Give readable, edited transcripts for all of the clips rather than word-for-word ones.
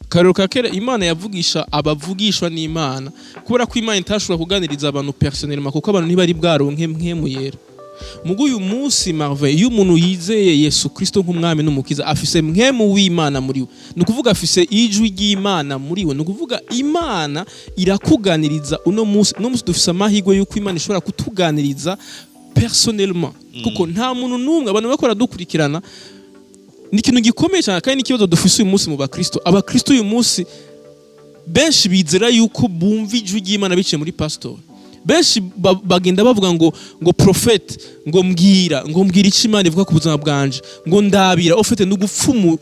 Karero kakera Imana yavugisha abavugishwa n'Imana kubera ko Imana itashobora kuganiriza abantu personnellement kuko abantu ntibari bwaronke mpemu yera. Mugo uyu munsi Marve iyo umuntu yizeye Yesu Kristo nk'umwami n'umukiza afise mpemu w'Imana muri we. Nukuvuga afise ijwi ry'Imana muri we. Nukuvuga Imana irakuganiriza uno munsi dufise amahirwe yuko Imana ishobora kutuganiriza personnellement kuko nta muntu numwe abantu bakora dukurikirana ni ikintu gikomeye cyane kandi n'ikibazo dufise uyu munsi mu bakristo. Abakristo uyu munsi benshi bizera yuko bumva ijwi ry'Imana biciye muri pastor. Benshi bagenda bavuga ngo prophet ngo mbwira ico Imana ivuga ku buzima bwanje ngo ndabira ofete n'ugupfumu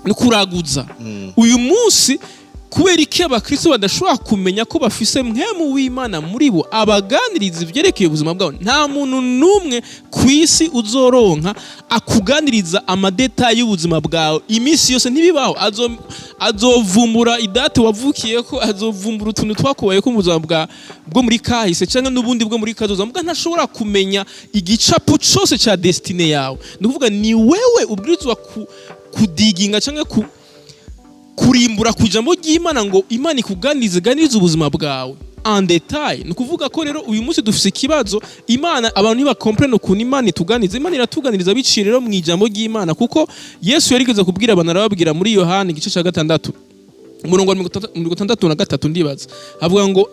n'ukuraguza. Uyu munsi kubera iki abakristo badashobora kumenya ko bafise mpemu w'Imana muri bo abaganiriza ivyerekeye ubuzima bwabo. Nta muntu numwe kwisi uzoronka akuganiriza amadetail y'ubuzima bwawe iminsi yose ntibibaho. Azovumbura idate wavukiyeko, azovumbura utuntu twakubaye ko mu buzima bwo muri kahise cyangwa n'ubundi bwo muri kazoza, muga ntashobora kumenya igicapo cyose cya destine yawe. Ndakuvuga ni wewe ubwirizwa kudiginga cyangwa kurimbura ku ijambo ry'Imana ngo Imana ikuganirize ubuzima bwawe en detail. Nukuvuga ko rero uyu munsi dufise ikibazo Imana abantu ntibakomprene ukuntu Imana ituganiza. Imana iratuganiriza biciye rero mu ijambo ry'Imana kuko Yesu yarigeze kubwira abantu arababwira muri Yohana igice cya 6 umurongo wa 63 ndibaza avuga ngo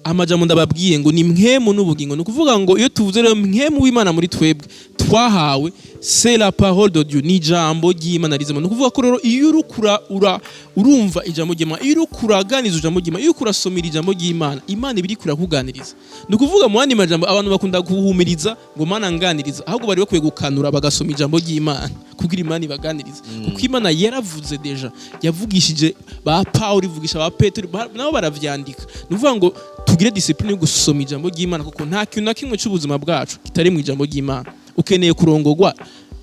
amajambo ndababwiye ngo ni mpemu n'ubugingo. Nukuvuga ngo iyo tuvuze rero mpemu w'Imana muri twebwe twahawe c'est la parole de Dieu, ni ijambo ry'Imana rizima. Nukuvuga ko rero iyo urumva ijambo ry'Imana, iyo urukuraganiza ijambo ry'Imana, iyo urasomera ijambo ry'Imana, Imana ibiri kurakuganiriza. Nukuvuga mu yandi majambo abantu bakunda guhumiriza ngo Mana nganiriza, ahubwo bari bakwiye gukanura bagasoma ijambo ry'Imana kugira Imana ibaganiriza. Kuko Imana yaravuze deja, yavugishije ba Paulo, ivugisha ba Petero, nabo baravyandika. Nukuvuga ngo tugire discipline yo gusoma ijambo ry'Imana kuko nta kintu na kimwe cy'ubuzima bwacu kitari mu ijambo ry'Imana. Ukeneye kurongorwa,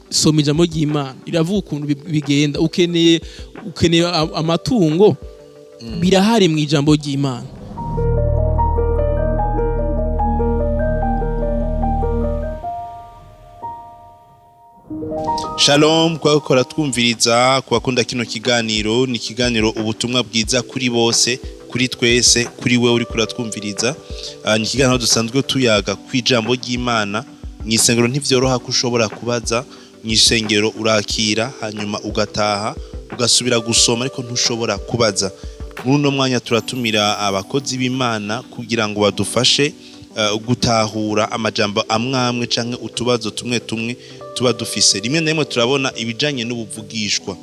soma ijambo ry'Imana, iravuga ukuntu bigenda. Ukeneye amatungo, birahari mu ijambo ry'Imana. Shalom kwa gukora twumviriza kwa kunda kino kiganiro. Ni kiganiro ubutumwa bwiza kuri bose, kuri twese, kuri wewe uri kuratwumviriza. Ni kiganiro dusanzwe tuyaga kwijambo ry'Imana. Mw'isengero ntivyoroha ko ushobora kubaza, mw'isengero urakira hanyuma ugataha ugasubira gusoma ariko ntushobora kubaza. Muri uno mwanya turatumira abakozi b'Imana kugira ngo badufashe gutahura amajambo amwamwe canke utubazo tumwe tuba dufise. Rimwe na rimwe turabona ibijanye n'ubuvugishwa,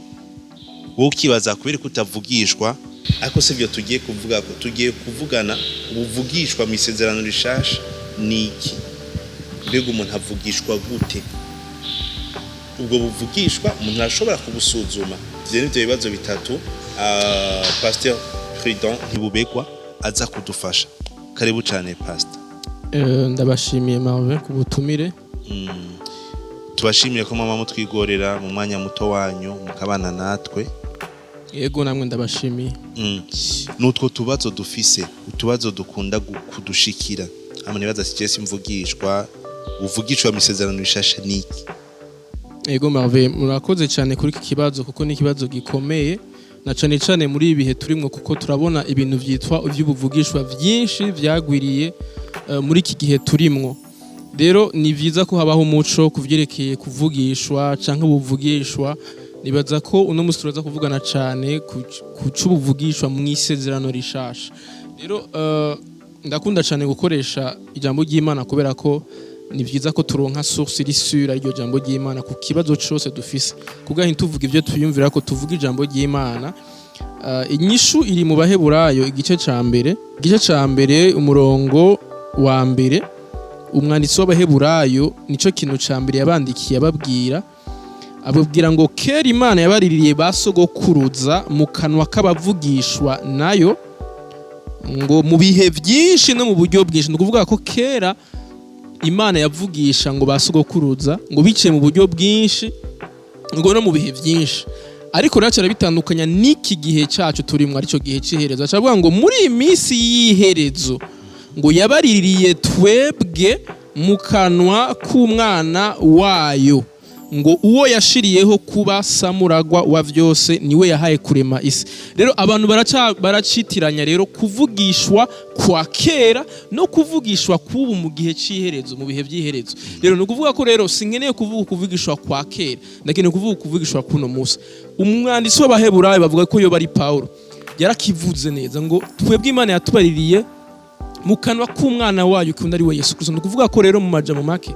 wowe ukibaza kubera kutavugishwa, ariko sivyo tugiye kuvuga ko tugiye kuvugana ubuvugishwa mu isezerano rishasha niki. Mbega umuntu avugishwa gute? Ubwo buvugishwa umuntu arashobora kubusuzuma. Ivyo nivyo bibazo bitatu Pst Prudent ntibubekwa aza kudufasha. Karibu cyane Pastor. Ndabashimiye Marve kubutumire. Tubashimiye ko mama mutwigorera mu mwanya muto wanyu mukabana natwe. Yego namwe ndabashimiye. Nutwo tubazo dufise, utubazo dukunda kudushikira. Amwe nibaza sicese imvugishwa, uvugishwa misezerano rishasha niki. Yego Marve murakoze cyane kuri iki kibazo kuko ni kibazo gikomeye na cyane muri ibihe turimwo kuko turabona ibintu vyitwa ivy'ubuvugishwa vyinshi vyagwiriye muri iki gihe turimwo. Rero ni vyiza ko habaho umuco kuvyerekeye kuvugishwa canke ubuvugishwa. Nibaza ko uno musi turaza kuvugana cyane ku c'ubuvugishwa mu isezerano rishasha. Rero ndakunda cyane gukoresha ijambo ry'Imana kubera ko ni vyiza ko turonka source risura iryo jambo ry'Imana ku kibazo cyose dufise. Kugahe tuvuga ivyo tuyumvira ko tuvuga ijambo ry'Imana. Inyishu iri mu Baheburayo igice ca mbere umurongo wa mbere. Umwanditsi w'Abaheburayo nico kintu ca mbere yabandikiye ababwira ngo kera Imana yabaririye basogokuruza mu kanwa k'abavugishwa nayo ngo mu bihe byinshi no mu buryo bwinshi. Nukuvuga ko kera Imana yavugisha ngo basogokuruza ngo biciye mu buryo bwinshi ngo no mu bihe byinshi. Ariko rero bitandukanya n'iki gihe cyacu turimo arico gihe cy'iherezo. Acavuga ngo muri iyi minsi y'iherezo ngo yabaririye twebwe mu kanwa k'umwana wayo ngo uwo yashiriyeho kuba samuragwa wa vyose niwe yahaye kurema isi. Rero abantu baracitiranya rero kuvugishwa kwa kera no kuvugishwa kubu mu gihe c'iherezo, mu bihe vy'iherezo. Rero no kuvuga ko rero sinkeneye kuvuga kuvugishwa kwa kera, ndakeneye kuvuga kuvugishwa kuno musi. Umwanditsi w'Abaheburayo bavuga ko yo bari Paulo yarakivuze neza ngo twebwe Imana yatubaririye mu kanwa k'umwana wayo kundi ari we Yesu Kristo. No kuvuga ko rero mu majambo make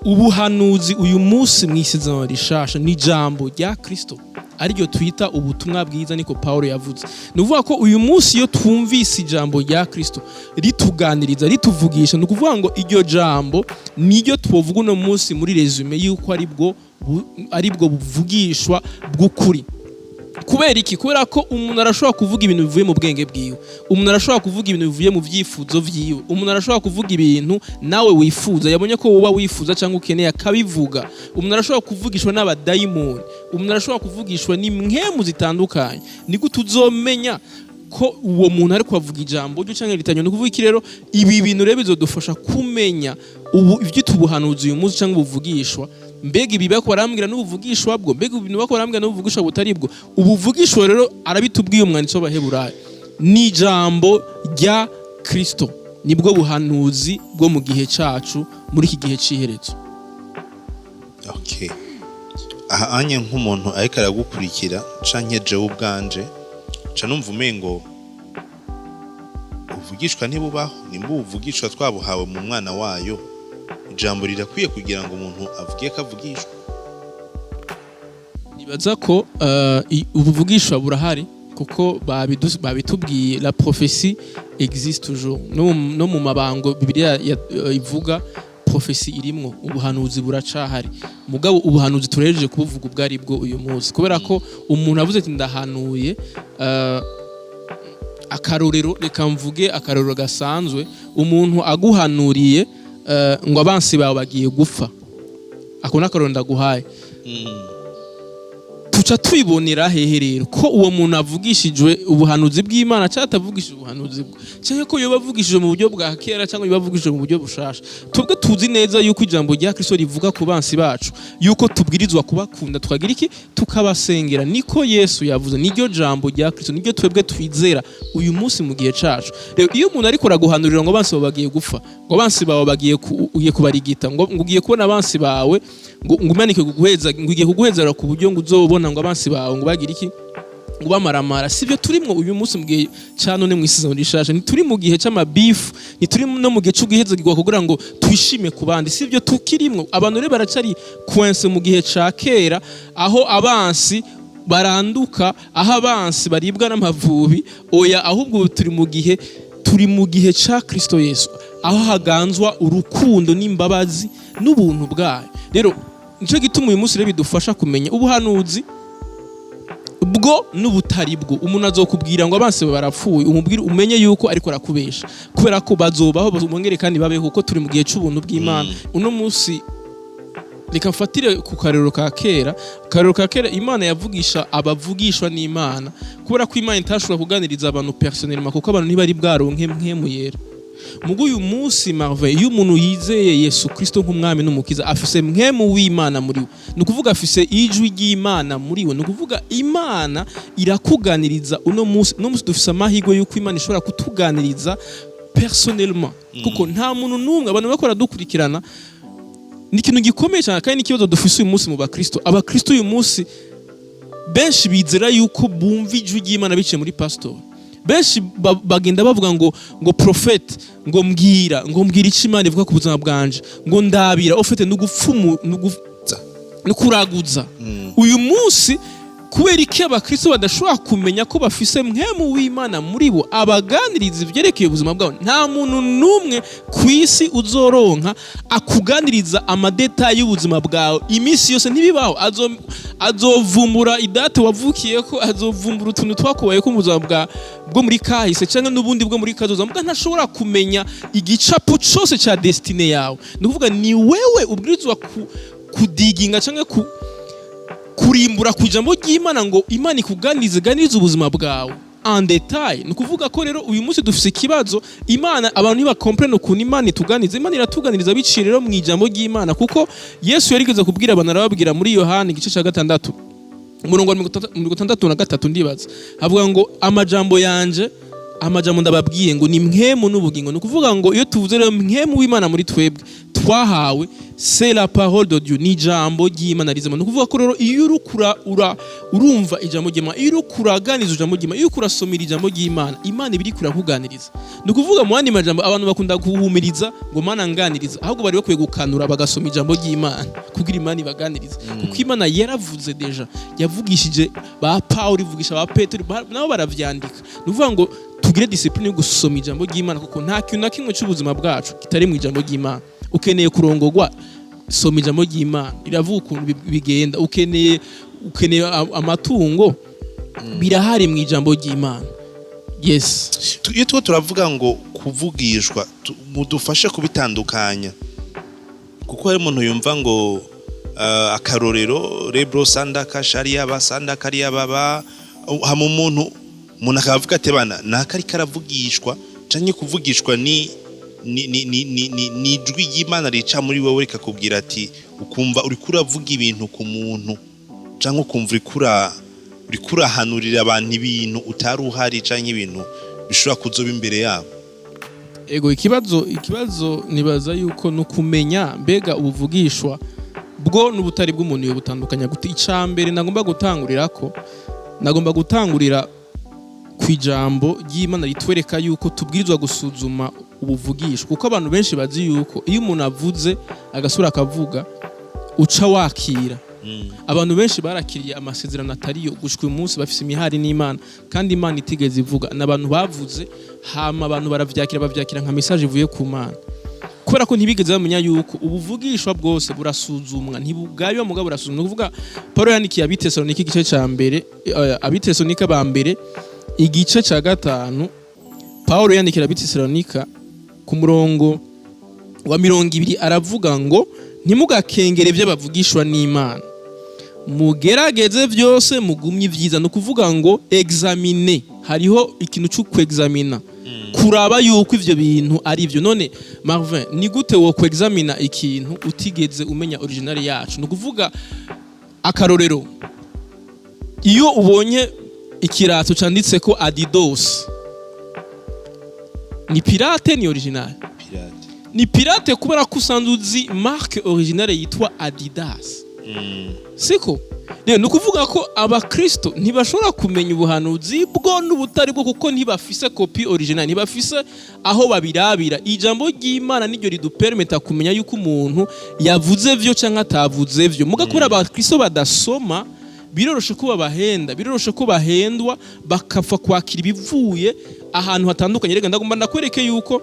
ubuhanuzi uyu munsi mw'isezerano rishasha ni ijambo rya Kristo, ariryo twita ubutumwa bwiza, niko Paulo yavuze. Ni ukuvuga ko uyu munsi iyo twumvise ijambo rya Kristo rituganiriza, rituvugisha, ni ukuvuga ngo iryo jambo niryo twovuga uno munsi muri resume yuko aribwo buvugishwa bw'ukuri. Kubera iki? Kubera ko umuntu arashobora kuvuga ibintu bivuye mu bwenge bwiwe, umuntu arashobora kuvuga ibintu bivuye mu vyifuzo vyiwe, umuntu arashobora kuvuga ibintu nawe wifuza, yabonye ko woba wifuza cyangwa ukeneye akabivuga. Umuntu arashobora kuvugishwa n'abadayimoni, umuntu arashobora kuvugishwa n'impwemu zitandukanye. Ni gute uzomenya ko uwo muntu ari kuvuga ijambo ryo cyangwa ritanyo? No kuvuga iki rero? Ibi bintu rero bizodufasha kumenya ivyo tubuhanuzi uyu munsi cyangwa ubuvugishwa. Mbega ibi bako barambwira n'ubuvugishwa bwo, mbega ibintu bako barambwira n'ubuvugishwa butari bwo. Ubuvugishwa rero arabitubwiye umwanditsi w'Abaheburayo ni ijambo rya Kristo, nibwo buhanuzi bwo mu gihe cacu muri iki gihe c'iherezo. Okay, aha anye nk'umuntu ariko aragukurikira canke jewe ubwanje ca numva umengo ubuvugishwa ntibubaho, nimba ubuvugishwa twabuhawe mu mwana wayo, ijambo rirakwiye kugira ngo umuntu avuge kavugishwa. Nibaza ko ubuvugishwa burahari kuko babitubwiye, la prophétie existe toujours. No mu mabango Bibiliya ivuga prophétie irimwo, ubuhanuzi buracahari. Mugabo ubuhanuzi turejeje kubuvuga ubwari bwo uyu munsi, kubera ko umuntu avuze ati ndahanuye, akarorero reka mvuge akarorero gasanzwe, umuntu aguhanuriye ngo abansi bawe bagiye gupfa, ako nakarorero ndaguhaye. Tuca twibonera hehe rero ko uwo muntu avugishijwe ubuhanuzi bw'Imana cyangwa atavugishije ubuhanuzi bwo, cyangwa ko yoba avugishije mu buryo bwa kera cyangwa yoba avugishije mu buryo bushasha. Twebwe tuzi neza yuko ijambo rya Kristo rivuga ku bansi bacu yuko tubwirizwa kubakunda, tukagira iki, tukabasengera. Niko Yesu yavuze, niryo jambo rya Kristo, niryo twebwe twizera uyu munsi mu gihe cacu. Rero iyo umuntu ariko araguhanurira ngo abansi bawe bagiye gupfa, ngo abansi bawe bagiye kubarigita, ngo ugiye kubona abansi bawe ngo umanike kuguheza, ngo ugiye kuguhezera ku buryo ngo uzobona ngo abansi bawe ngo bagira iki, ngo bamaramara. Sivyo turimwo uyu munsi mu gihe ca none mw'isezerano rishasha. Ntituri mu gihe c'amabifu, ntituri no mu gihe c'uguhezagirwa kugira ngo twishime ku bandi, sivyo tukirimwo. Abantu rero baracari coince mu gihe ca kera, aho abansi baranduka, aho abansi baribwa n'amavubi. Oya, ahubwo turi mu gihe ca Kristo Yesu, aho haganzwa urukundo n'imbabazi n'ubuntu bwayo. Rero nico gituma uyu munsi rero bidufasha kumenya ubuhanuzi bwo n'ubutari bwo. Umuntu azokubwira ngo abansi barapfuye, umubwire umenye yuko ariko arakubesha, kubera ko bazobaho bongere kandi babeho, kuko turi mu gihe c'ubuntu bw'Imana. Uno munsi reka mfatire ku karero ka kera. Karero ka kera Imana yavugisha abavugishwa n'Imana, kubera ko Imana itashobora kuganiriza abantu personnellement, kuko abantu ntibari bwaronke mpwemu yera. Mugo uyu munsi Marvel, iyo umuntu yizeye Yesu Kristo nk'umwami n'umukiza, afise mpwemu w'Imana muri we. Ni ukuvuga afise ijwi ry'Imana muri we. Ni ukuvuga Imana irakuganiriza uno munsi. No munsi dufise amahirwe yuko Imana ishobora kutuganiriza personnellement, kuko nta muntu n'umwe, abantu bakora dukurikirana, ni ikintu gikomeye cyane. Kandi n'ikibazo dufise uyu munsi mu bakristo, abakristo uyu munsi benshi bizera yuko bumva ijwi ry'Imana biciye muri pastor. Benshi bagenda bavuga ngo prophet, ngo mbwira ico Imana ivuga ku buzima bwanje, ngo ndabira ofete n'ugupfumu n'ukuraguza. Uyu munsi kubera iki abakristo badashobora kumenya ko bafise mpwemu w'Imana muri bo abaganiriza ivyerekeye ubuzima bwabo? Nta muntu n'umwe kw'isi uzoronka akuganiriza amadetayi y'ubuzima bwawe iminsi yose, ntibibaho. Azovumbura idate wavukiyeko, azovumbura utuntu twakubayeko mu buzima bwo muri kahise cyangwa n'ubundi bwo muri kazoza, mbwa ntashobora kumenya igicapo cose ca destine yawe. Ni ukuvuga ni wewe ubwirizwa kudiginga cyangwa kurimbura ku ijambo ry'Imana ngo Imana ikuganirize ubuzima bwawe. en detail. Ni kuvuga ko rero uyu munsi dufise ikibazo Imana abantu ntibakomprene ukuntu Imana ituganiza. Imana iratuganiriza biciye rero mu ijambo ry'Imana, kuko Yesu yarigeze kubwira abantu, arababwira muri Yohana igice cya 6 umurongo wa 63 ndibaza, avuga ngo amajambo yanje, amajambo ndababwiye ngo ni mwemu n'ubugingo. Ni kuvuga ngo iyo tuvuze rero mwemu w'Imana muri twebwe twahawe, c'est la parole de Dieu, ni ijambo ry'Imana rizima. Ni kuvuga ko rero iyo urumva ijambo ry'Imana, iyo uraganiza ijambo ry'Imana, iyo urasomera ijambo ry'Imana, Imana ibiri kurakuganiriza. Ni kuvuga mu yandi majambo abantu bakunda guhumiriza ngo Mana nganiriza, ahubwo bari bakwiye gukanura bagasoma ijambo ry'Imana kugira Imana ibaganirize, kuko Imana yaravuze deja, yavugishije ba Paulo, ivugisha ba Petero, nabo baravyandika. Ni kuvuga ngo tugire discipline yo gusoma ijambo ry'Imana, kuko nta kintu na kimwe cy'ubuzima bwacu kitari mu ijambo ry'Imana. Ukeneye kurongorwa, soma ijambo ry'Imana, iravuga ukuntu bigenda. Ukeneye amatungo, birahari mu ijambo ry'Imana. Yes. Iyo turavuga ngo kuvugishwa, mudufashe kubitandukanya, kuko hari umuntu yumva ngo akarorero rebro sandaka sharia basandaka ari ababa hama umuntu akavuga ati bana nakari karavugishwa canke kuvugishwa ni ijwi ry'Imana rica muri wowe rikakubwira ati, ukumva uri kuravuga ibintu ku muntu canke ukumva uri kurahanurira abantu ibintu utari uhari canke ibintu bishobora kuzoba imbere yabo. Ego ikibazo nibaza yuko nukumenya mbega ubuvugishwa bwo n'ubutari bw'umuntu yo butandukanya gute. Icambere nagomba gutangurira ku ijambo ry'Imana ritwereka yuko tubwirizwa gusuzuma ubuvugishwa, kuko abantu benshi bazi yuko iyo umuntu avuze agasura akavuga uca wakira. Abantu benshi barakiriye amasezerano atariyo gushika uyu munsi, bafise imihari n'Imana kandi Imana itigeze ivuga. N'abantu bavuze hama abantu bavyakira nka message ivuye ku Mana, kubera ko ntibigeze bamenya yuko ubuvugishwa bwose burasuzumwa, ntibugaywa mugabo burasuzumwa. Kuvuga Paulo yandikiye Abitesalonike igice ca mbere, Abitesalonike ba mbere igice ca 5, Paulo yandikira Abitesalonike ku murongo wa 20 aravuga ngo ntimugakengere by'abavugishwa n'Imana, mugerageze byose mugumye ivyiza. No kuvuga ngo examine, hariho ikintu cyo kwexamina, kuraba yuko ivyo bintu ari byo. None Marvin, ni gute wo kwexamina ikintu utigeze umenya original yacu? No kuvuga akarorero, iyo ubonye ikirato canditse ko Adidas, ni pirate ni original? Ni pirate kubera ko usanzwe uzi marque originale yitwa Adidas. Siko? Rero nukuvuga ko abakristo ntibashobora kumenya ubuhanuzi bwo n'ubutari bwo, kuko ntibafise copy original, ntibafise aho babirabira. Ijambo ry'Imana niryo ridupermeta kumenya yuko umuntu yavuze vyo canke atavuze vyo. Muga kubera abakristo badasoma, biroroshe ko babahenda, biroroshe ko bahendwa bakapfa kwakira ibivuye ahantu hatandukanye. Rega ndagomba ndakwereke yuko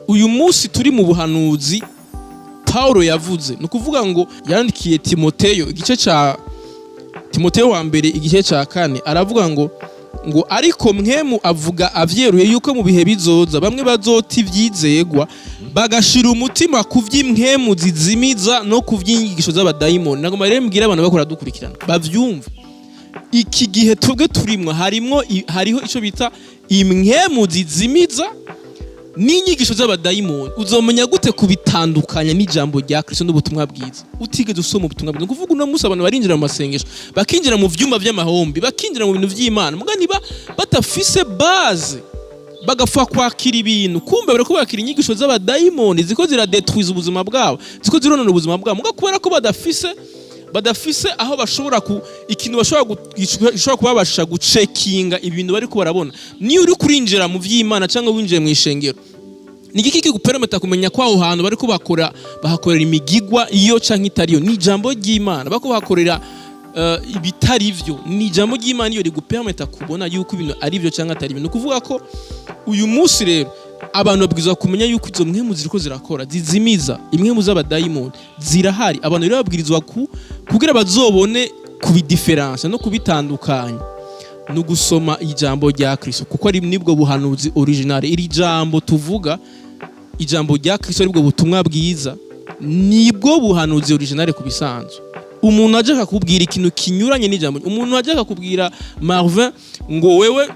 uyu munsi turi mu buhanuzi Paulo yavuze. No kuvuga ngo yandikiye Timoteyo igice ca Timoteyo wa mbere igice ca 4 aravuga ngo ariko mwemu avuga avyeruye yuko mu bihe bizoza bamwe bazoti ivyizegwa bagashira umutima ku vy'imwemu zizimiza no ku vy'inyigisho z'abadayimoni. Nagomba rero mbwira abantu bakora dukurikirana bavyumva, iki gihe twebwe turimwo hariho ico bita imwemu zizimiza n'inyigisho z'abadayimoni. Uzomenya gute kubitandukanya n'ijambo rya Kristo n'ubutumwa bwiza utigeze usoma ubutumwa bwiza? Kuvuga uno munsi abantu barinjira mu masengesho, bakinjira mu vyumba vy'amahombi, bakinjira mu bintu vy'Imana, muga niba batafise base bagafa kwakira ibintu, kumbe bariko bakira inyigisho z'abadayimoni ziko ziradetwiza ubuzima bwabo, ziko zironona ubuzima bwabo. Muga kubera ko badafise aho bashobora ikintu bashobora kubabasha gucekinga ibintu bari ko barabona. Niyo uri kurinjira mu vy'Imana cyangwa winjiye mu ishengero, ni iki kigupermeta kumenya ko aho hantu bari ko bahakorera imigigwa iyo canke itariyo? Ni ijambo ry'Imana. Bako bahakorera ibitari vyo, ni ijambo ry'Imana iyo rigupermeta kubona yuko ibintu ari byo canke atari byo. No kuvuga ko uyu munsi rero abantu babwirizwa kumenya yuko izo mwemu ziriko zirakora zizimiza, imwemu z'abadayimoni zirahari. Abantu rero babwirizwa kugira bazobone kubidifference no kubitandukanya, no gusoma ijambo rya Kristo, kuko ari nibwo buhanuzi original. Iri jambo tuvuga, ijambo rya Kristo aribwo butumwa bwiza, nibwo buhanuzi original kubisanzwe. Umuntu aje akakubwira ikintu kinyuranye n'ijambo, umuntu aje akakubwira Marvin ngo wewe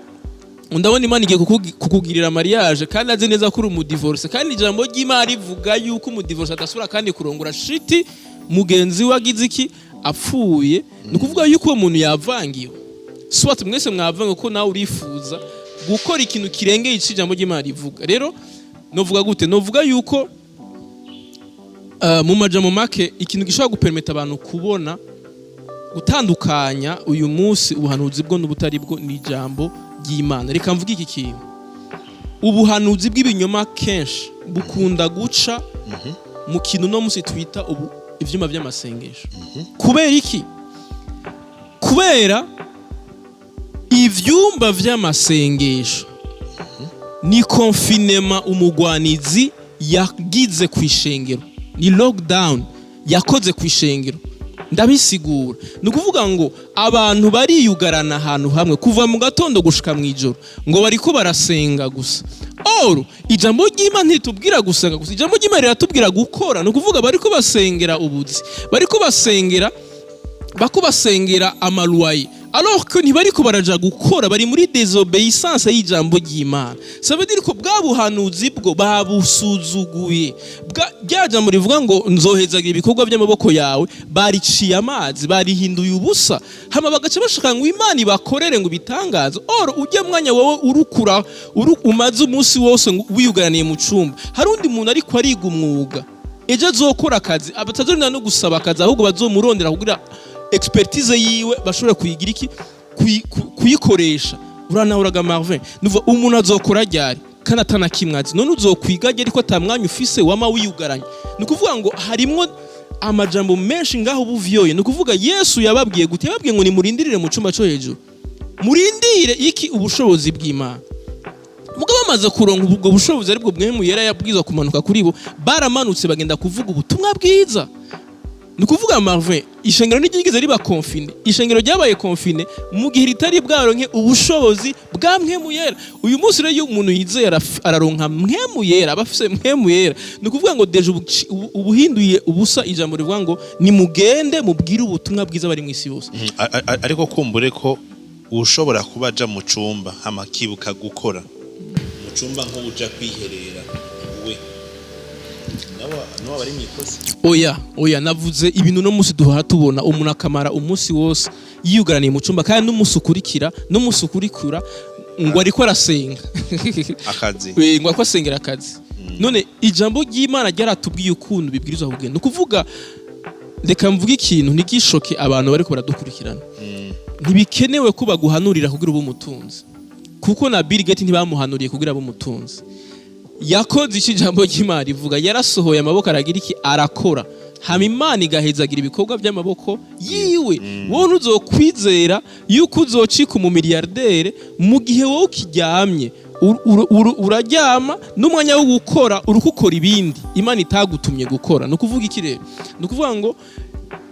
ndabona Imana igiye kukugirira mariage kandi azi neza ko uri umudivorce kandi ijambo ry'Imana rivuga yuko umudivorce adasubira kandi kurongora shiti mugenzi we agize iki apfuye ni kuvuga yuko uwo muntu yavangiwe swat mwese mwavangiwe ko nawe urifuza gukora ikintu kirengeye ijambo ry'Imana rivuga rero novuga gute novuga yuko mu majambo make ikintu gishobora gupermeta abantu kubona gutandukanya uyu munsi ubuhanuzi bwo n'ubutari bwo ni ijambo ry'Imana reka mvuga iki kintu ubuhanuzi bw'ibinyoma kenshi bukunda guca mu kintu no munsi twita ivyuma by'amasengesho kubera iki kubera ivyumba vy'amasengesho ni confinement umugwanizi yagize kwishengero ni lockdown yakoze kwishengero ndabisigura nukuvuga ngo abantu bariyugarana ahantu hamwe kuva mu gatondo gushika mu ijoro ngo bariko barasenga gusa oro ijambo ry'Imana ntitubwira gusenga gusa ijambo ry'Imana riratubwira gukora nukuvuga bariko basengera ubuzi bariko basengera amaluwaye alors que ntibariko baraja gukora bari muri désobéissance y'ijambo ry'Imana ça veut dire ko bwabuhanuzi bwo babusuzuguye ryajambo rivuga ngo nzohezagira ibikorwa by'amaboko yawe bariciye amazi barihinduye ubusa hama bagaca bashaka ngo Imana ibakorere ngo bitangaza or ujye mwanya wowe urukura umaze umunsi wose wiyugaraniye mu cumba hari undi muntu ariko ariga umwuga ejo azokora akazi abatazorina no gusaba akazi ahubwo bazomurondera kugira expertise yiwe bashobora kuyigira iki kuyikoresha uranahoraga Marvin nuva umuntu azokora ryari kana tanakimwazi none uzokwiga ariko atamwanya ufise wama wiyugaranye nukuvuga ngo harimwo amajambo menshi ngaho buvyoye nukuvuga Yesu yababwiye gute yababwiye ngo ni murindirire mu cumba cyo hejuru murindire iki ubushobozi bw'Imana mugabo bamaze kuronka ubwo bushobozi aribwo bwemu yera yabwiza kumanuka kuri bo baramanutse bagenda kuvuga ubutumwa bwiza nukuvuga Marvin ishengero nigeze riba confine ishengero ryabaye confine mu gihe ritari bwaronke ubushobozi bwa mwemu yera uyu munsi rero umuntu yizeye araronka mwemu yera abafise mwemu yera nukuvuga ngo deje ubuhinduye ubusa ijambo rivuga ngo ni mugende mubwire ubutumwa bwiza bari mu isi yose ariko kumbure ko ushobora kubaja mu cumba hamakibuka gukora mu cumba nko uja kwiherera we no bari mwikoze oya navuze ibintu no musi duha tubona umuntu akamara umunsi wose yiyugaraniye mu cumba kandi n'umusukurikira ngo ariko arasenga akazi ngo ariko asengera akazi none ijambo ry'Imana ryaratubwiye ukuntu bibwirizwa kugenda nukuvuga reka mvuga ikintu ntigishoke abantu bariko baradukurikirana ntibikenewe ko baguhanurira kugira ube umutunzi kuko na Bill Gates ntibamuhanuriye kugira ube umutunzi yakoze iki jambo ry'Imana rivuga yarasohoye amaboko aragira iki arakora hama Imana igahezagira ibikorwa by'amaboko yiwe wowe uzokwizera yuko uzocika umumiliyardere mu gihe wowe ukiryamye uraryama n'umwanya wo gukora urukukora ibindi Imana itagutumye gukora nukuvuga iki rero nukuvuga ngo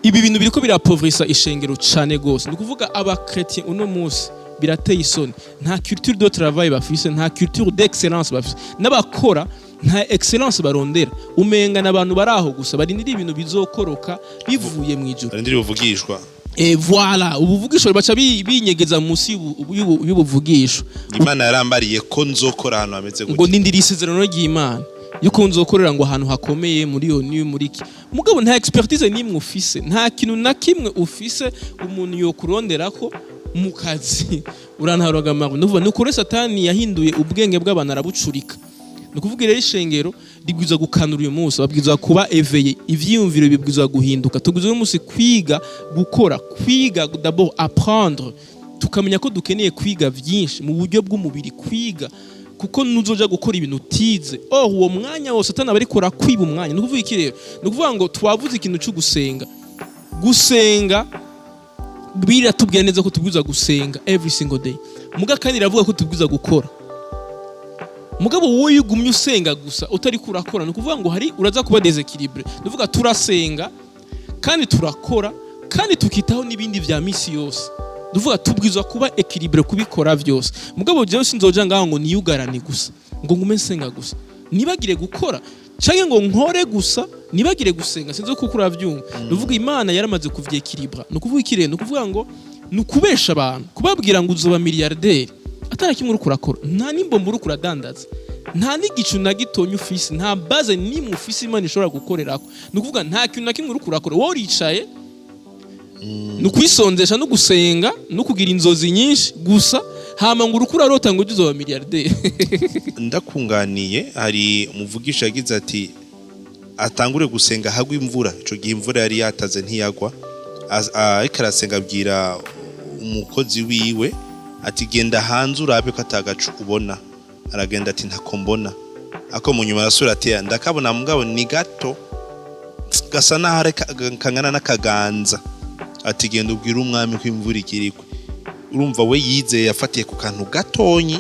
ibi bintu biriko birapovrisa ishengero cane gose nukuvuga abakretien uno munsi birateye isoni nta culture de travail bafise nta culture d'excellence bafise n'abakora nta excellence barondera umenga n'abantu baraho gusa barindira ibintu bizokoroka bivuye mu ijuru barindira ubuvugishwa voilà ubuvugishwa baca binyegeza munsi y'ubuvugishwa Imana yarambariye ko nzokora ahantu hameze gute ngo ndindira isezerano ry'Imana yuko nzokorera ngo ahantu hakomeye muri yo ni muri iki mugabo nta expertise nimwe ufise nta kintu na kimwe ufise umuntu yo kuronderako mu kazi urantaroga mago nuvuga nuko Satani yahinduye ubwenge bw'abantu arabucurika nukuvuga rero ishengero rigwiza gukanura uyu munsi babwiza kuba eveye ivyiyumviro bibwiza guhinduka tugwiza uyu munsi kwiga gukora kwiga d'abord apprendre tukamenya ko dukeneye kwiga vyinshi mu buryo bw'umubiri kwiga kuko nuzoja gukora ibintu utize uwo mwanya wose Satani bariko rakwiba umwanya nukuvuga iki rero nukuvuga ngo twavuze ikintu cyo gusenga biratubwira neza ko tubwiza gusenga every single day muga kandi iravuga ko tubwiza gukora mugabo wowe yugumye usenga gusa utari kurakora nukuvuga ngo hari uraza kuba desequilibre nuvuga turasenga kandi turakora kandi tukitaho nibindi vya misi yose nuvuga tubwizwa kuba equilibre kubikora vyose mugabo jewe sinzoja ngaho ngo niyugarane gusa ngo ngume nsenga gusa nibagire gukora canke ngo nkore gusa nibagire gusenga sinzo kukura vyumva nuvuga Imana yaramaze kuvye equilibre nukuvuga ikireno nukuvuga ngo nukubesha abantu kubabwira ngo uzoba miliyarderi atana kimwe uri kurakora, nta n'imbombo uri kuradandaza, nta n'igicu na gitonya ufise, nta baze nimwe ufise Imana ishobora gukorerako. Ni ukuvuga nta kintu na kimwe uri kurakora, wowe uricaye ni ukwisondesha no gusenga no kugira inzozi nyinshi gusa, hama ngo urukura rota ngo uzoba miliyarderi. Ndakunganiye, hari umuvugisha yagize ati atangure gusenga hagwa imvura. Ico gihe imvura yari yataze ntiyagwa, ariko arasenga abwira umukozi wiwe ati genda hanze urabe ko atagacu ubona. Aragenda ati ntako mbona. Ako mu nyuma arasura ati ndakabona mugabo ni gato gasa naho kangana n'akaganza. Ati genda ubwira umwami ko imvura ikirikwe. Urumva we yizeye yafatiye ku kantu gatonyi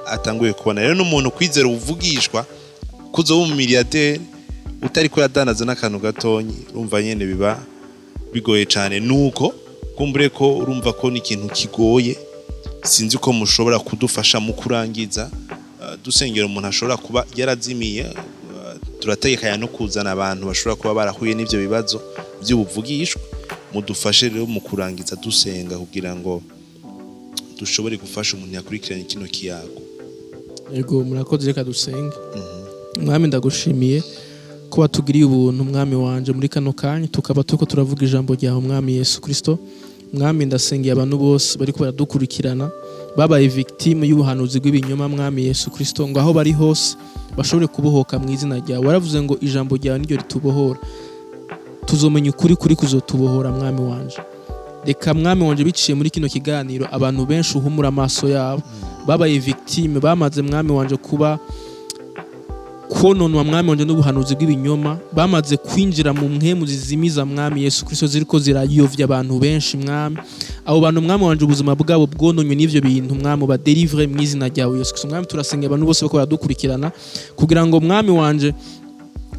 atanguye kubona. Rero n'umuntu kwizera ubuvugishwa kuzo mu miliyarderi utari ko yadanaza n'akantu gatonyi, urumva nyene biba bigoye cyane. Nuko kumbure ko urumva ko ni ikintu kigoye. Sinzi ko mushobora kudufasha mu kurangiza dusengera umuntu ashobora kuba yarazimiye. Turategekanya no kuzana abantu bashobora kuba barahuye n'ivyo bibazo by'ubuvugishwa. Mudufashe rero mu kurangiza dusenga kugira ngo dushobore gufasha umuntu yakurikirana kino kiyago. Yego, murakoze, reka dusenge. Mwami ndagushimiye ko watugiriye ubuntu mwami wanje muri kano kanya tukaba tuko turavuga ijambo ryawe mwami Yesu Kristo. Mwami ndasengeye abantu bose bariko baradukurikirana babaye victime y'ubuhanuzi bw'ibinyoma mwami Yesu Kristo, ngo aho bari hose bashobore kubohoka mu izina ryawe. Waravuze ngo ijambo ryawe niryo ritubohora, tuzomenya ukuri kuri kuzotubohora mwami wanje. Reka mwami wanje biciye muri kino kiganiro abantu benshi uhumura amaso yabo babaye victime, bamaze mwami wanje kuba kononwa mwami wanje n'ubuhanuzi bw'ibinyoma, bamaze kwinjira mu mpemu zizimiza mwami Yesu Kristo ziriko zirayovya abantu benshi mwami. Abo bantu mwami wanje ubuzima bwabo bwononywe n'ivyo bintu mwami badelivre mu izina ryawe Yesu Kristo. Mwami turasengera abantu bose bako baradukurikirana kugira ngo mwami wanje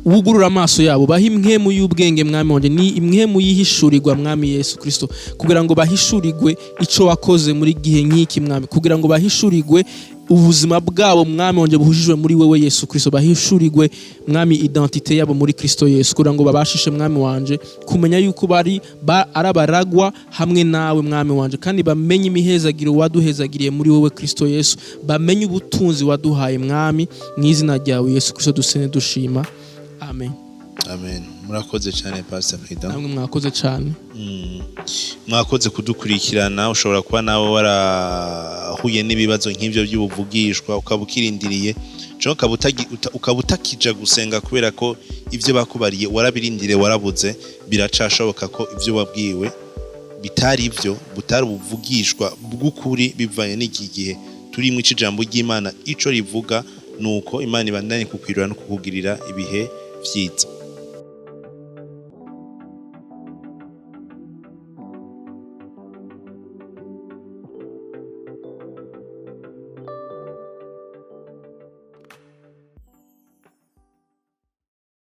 ugurura amaso yabo, bahi impwemu y'ubwenge mwami wanje, ni impwemu yihishurirwa mwami Yesu Kristo, kugira ngo bahishurirwe ico wakoze muri gihe nk'iki mwami, kugira ngo bahishurirwe ubuzima bwabo mwami wanje buhujijwe muri wewe Yesu Kristo, bahishurirwe mwami identite yabo muri Kristo Yesu, kugira ngo babashishe mwami wanje kumenya yuko bari arabaragwa hamwe nawe mwami wanje, kandi bamenye imihezagiro waduhezagiriye muri wewe Kristo Yesu, bamenye ubutunzi waduhaye mwami, mu izina ryawe Yesu Kristo dusene dushima. Amen. Amen. Murakoze cyane Pst Prudent. Namwe mwakoze cyane. Mwakoze kudukurikirana. Ushobora kuba nawe warahuye n'ibibazo nk'ivyo by'ubuvugishwa ukabukirindiriye, ukaba utakija gusenga kubera ko ivyo bakubariye warabirindiriye warabuze. Biracashoboka ko ivyo wabwiwe bitari ivyo, butari ubuvugishwa bw'ukuri bivanye n'iki gihe turi mu ijambo ry'Imana ico rivuga. Nuko Imana ibandanye kukwirura no kukugirira ibihe vyiza.